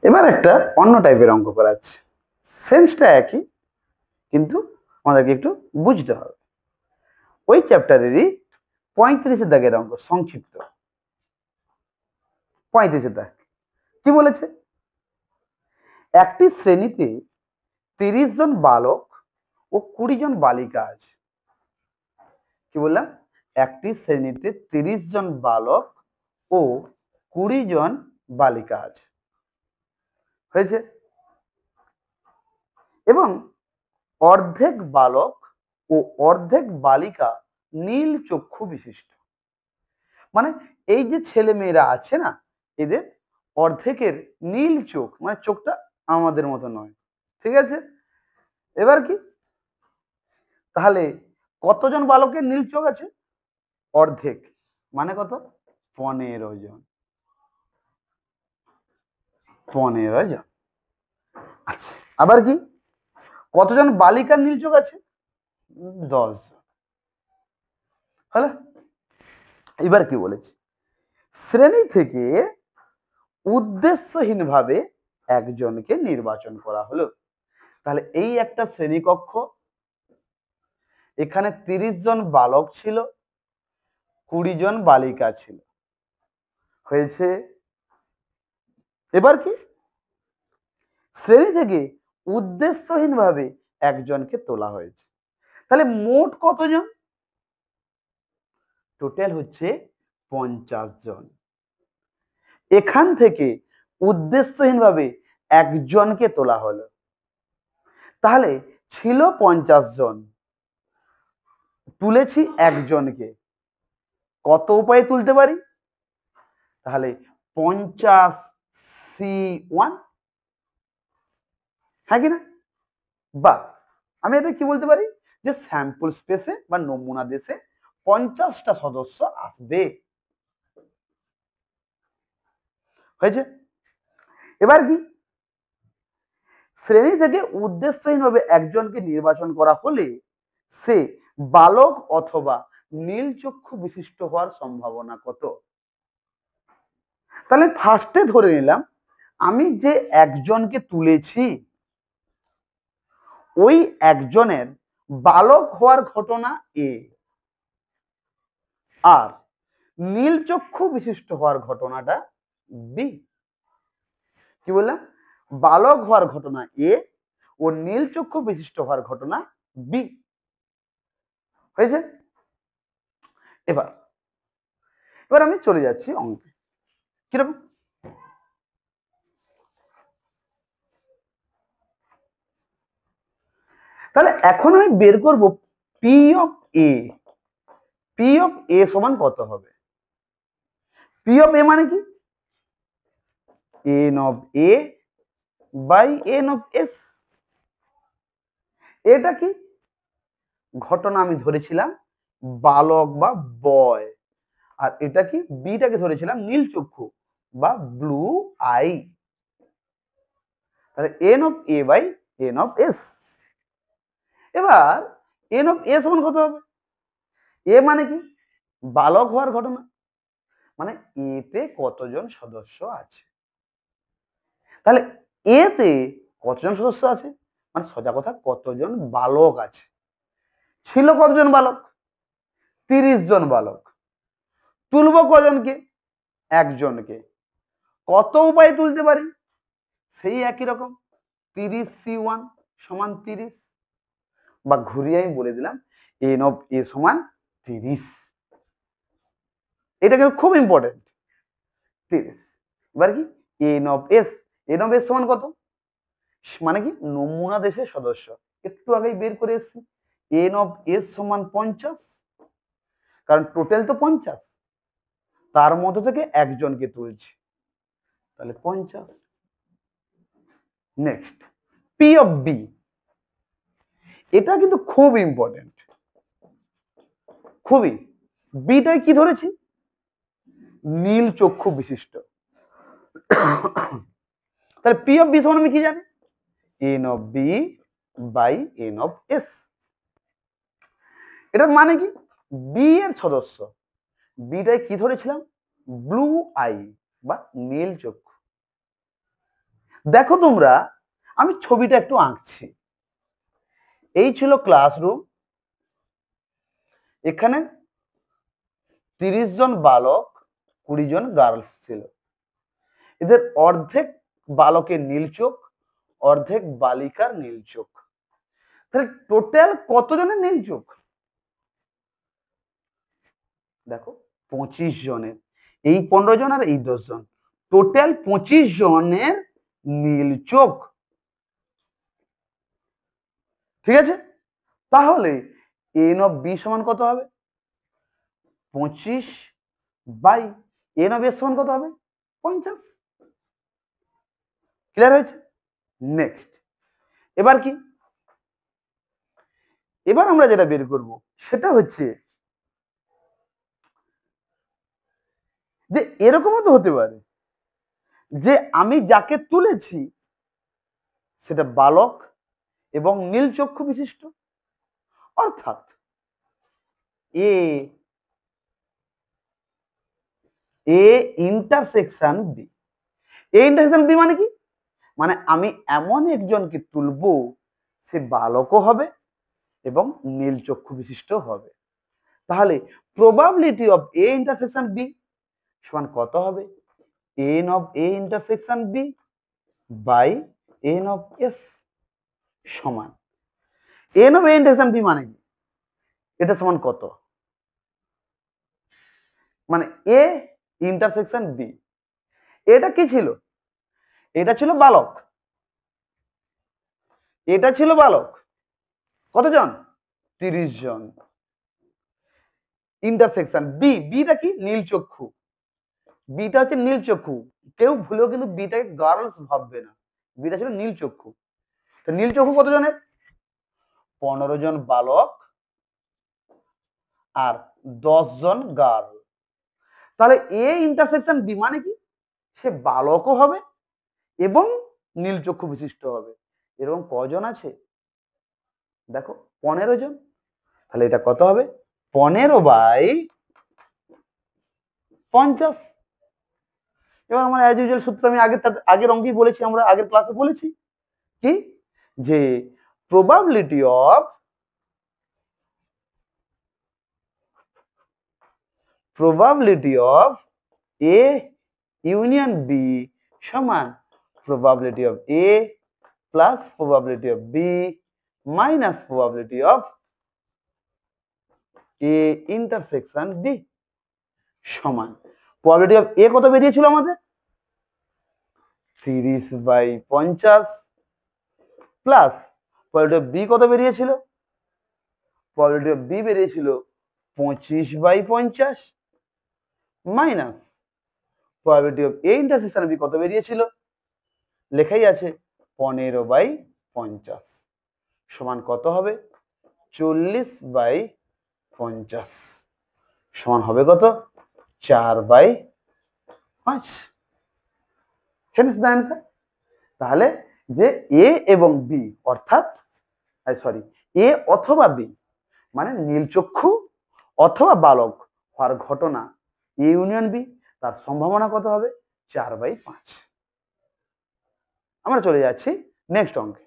এবার একটা অন্য টাইপের অঙ্ক করাচ্ছে, সেন্সটা একই কিন্তু আমাদেরকে একটু বুঝতে হবে। ওই চ্যাপ্টারেরই 35 দাগের অঙ্ক, সংক্ষিপ্ত 35 দাগ। কি বলেছে? একটি শ্রেণীতে 30 জন বালক ও 20 জন বালিকা আছে। কি বললাম? একটি শ্রেণীতে 30 জন বালক ও 20 জন বালিকা আছে। হয়েছে? এবং অর্ধেক বালক ও অর্ধেক বালিকা নীল চক্ষু বিশিষ্ট। মানে এই যে ছেলে মেয়েরা আছে না, এদের অর্ধেকের নীল চোখ, মানে চোখটা আমাদের মতো নয়। ঠিক আছে? এবার কি, তাহলে কতজন বালকের নীল চোখ আছে? অর্ধেক, মানে কত? 15 জন। 15 জন। আচ্ছা, আবার কি, কতজন বালিকার নীল চোখ আছে? 10 জন। হলো? এবার কি বলেছি? শ্রেণী থেকে উদ্দেশ্যহীনভাবে একজনকে নির্বাচন করা হলো। তাহলে এই একটা শ্রেণীকক্ষ, এখানে 30 জন বালক ছিল, 20 জন বালিকা ছিল। হয়েছে? এবার কি, শ্রেণী থেকে উদ্দেশ্যহীনভাবে একজনকে তোলা হয়েছে। তাহলে মোট কতজন? টোটাল হচ্ছে 50 জন। এখান থেকে উদ্দেশ্যহীনভাবে একজনকে তোলা হলো, তাহলে ছিল 50 জন, তুলেছি একজনকে। কত উপায়ে তুলতে পারি? তাহলে 50C1, হ্যাঁ কিনা? বা আমি এটা কি বলতে পারি, যে স্যাম্পল স্পেসে বা নমুনা দেশে 50টা সদস্য আসবে। হয়েছে? এবার কি, শ্রেণী থেকে উদ্দেশ্যহীনভাবে একজনকে নির্বাচন করা হলে সে বালক অথবা নীল চক্ষু বিশিষ্ট হওয়ার সম্ভাবনা কত? তাহলে ফার্স্টে ধরে নিলাম আমি যে একজনকে তুলেছি, ওই একজনের বালক হওয়ার ঘটনা এ, আর নীল চক্ষু বিশিষ্ট হওয়ার ঘটনাটা বি। কি বললাম? বালক হওয়ার ঘটনা এ ও নীল চক্ষু বিশিষ্ট হওয়ার ঘটনা বি। হয়েছে? এবার এবার আমি চলে যাচ্ছি অঙ্কে। কিরকম? তাহলে এখন আমি বের করব P of A. P of A সমান কত হবে? পি অফ এ মানে কি? N of A by N of S. এটা কি ঘটনা? আমি ধরেছিলাম বালক বা বয়, আর এটা কি, বিটাকে ধরেছিলাম নীল চক্ষু বা ব্লু আই। তাহলে N of A by N of S. এবার এন অফ এ সমান কত হবে? এ মানে কি? বালক হওয়ার ঘটনা, মানে এতে কতজন সদস্য আছে। তাহলে এতে কতজন সদস্য আছে, মানে সোজা কথা কতজন বালক আছে। ছিল কতজন বালক? 30 জন বালক। তুলব কজনকে? একজনকে। কত উপায়ে তুলতে পারি? সেই একই রকম, 30C1 সমান 30, বা ঘুরিয়ে আমি বলে দিলাম এন অফ এ সমান 30। এটা কিন্তু খুব ইম্পর্টেন্ট, 30। এবার কি, N of S. N of S সমান কত? মানে কি, নমুনা দেশের সদস্য, একটু আগেই বের করে এসেছি। এন অফ এস সমান 50, কারণ টোটাল তো 50, তার মধ্যে থেকে একজনকে তুলছি, তাহলে 50। Next, P of B. এটা কিন্তু খুব ইম্পর্টেন্ট, খুবই। বিটাই কি ধরেছি? নীল চক্ষু বিশিষ্ট। তাহলে পি অফ বি সমান আমি কি জানি? N of B by N of S. এটার মানে কি, বি এর সদস্য, বিটাই কি ধরেছিলাম? ব্লু আই বা নীল চক্ষু। দেখো তোমরা, আমি ছবিটা একটু আঁকছি। এই ছিল ক্লাসরুম। এখানে 30 জন বালক, 20 জন গার্লস ছিল। এদের অর্ধেক বালকের নীল চোখ, অর্ধেক বালিকার নীল চোখ। তাহলে টোটাল কতজনের নীল চোখ? দেখো 25 জনের। এই 15 জন আর এই 10 জন, টোটাল 25 জনের নীল চোখ। ঠিক আছে, তাহলে এন অফ বি সমান কত হবে? 25 বাই এন অফ এস সমান কত হবে? 50। ক্লিয়ার হয়েছে? নেক্সট, এবার কি? এবার আমরা যেটা বের করব সেটা হচ্ছে যে এরকমও তো হতে পারে যে আমি যাকে তুলেছি সেটা বালক এবং নীল চক্ষু বিশিষ্ট, অর্থাৎ A intersection B. A intersection B মানে কি? মানে আমি এমন একজনকে তুলবো সে বালকও হবে এবং নীল চক্ষু বিশিষ্ট হবে। তাহলে probability of A intersection B সমান কত হবে? N of A intersection B by N of S সমান N of A intersection B মানে কি? এটা সমান কত? মানে এ ইন্টারসেকশন বি, এটা কি ছিল? এটা ছিল বালক, এটা ছিল বালক। কতজন? 30 জন। ইন্টারসেকশন বি, বিটা কি? নীল চক্ষু। বিটা হচ্ছে নীল চক্ষু। কেউ ভুলেও কিন্তু বিটাকে গার্লস ভাববে না, বিটা ছিল নীল চক্ষু। তো নীল চক্ষু কত জনের? 15 জন বালক আর 10 জন গার্ল। তাহলে এ ইন্টারসেকশন বি মানে কি? সে বালকও হবে এবং নীল চক্ষু বিশিষ্ট হবে। এরকম কজন আছে? দেখো 15 জন। তাহলে এটা কত হবে? 15 বাই 50। এবার আমরা অ্যাজ ইউজুয়াল সূত্র আমি আগের অঙ্কেই বলেছি, আমরা আগের ক্লাসে বলেছি কি যে probability of A union B সমান probability of A plus probability of B minus probability of A intersection B সমান প্রবাবিলিটি অফ এ কত বেরিয়েছিল আমাদের? 30/50 প্লাস প্রবাবিলিটি অফ বি কত বেরিয়েছিল? প্রবাবিলিটি অফ বি বেরিয়েছিল 25/50 minus probability of A intersection B কত বেরিয়েছিল? লেখাই আছে 15/50 সমান কত হবে? 40/50 সমান হবে কত? 4/5। Hence the answer. তাহলে যে এ এবং বি অর্থাৎ সরি এ অথবা বি মানে নীলচক্ষু অথবা বালক হওয়ার ঘটনা এ ইউনিয়ন বি, তার সম্ভাবনা কত হবে? 4/5। আমরা চলে যাচ্ছি নেক্সট অঙ্কে।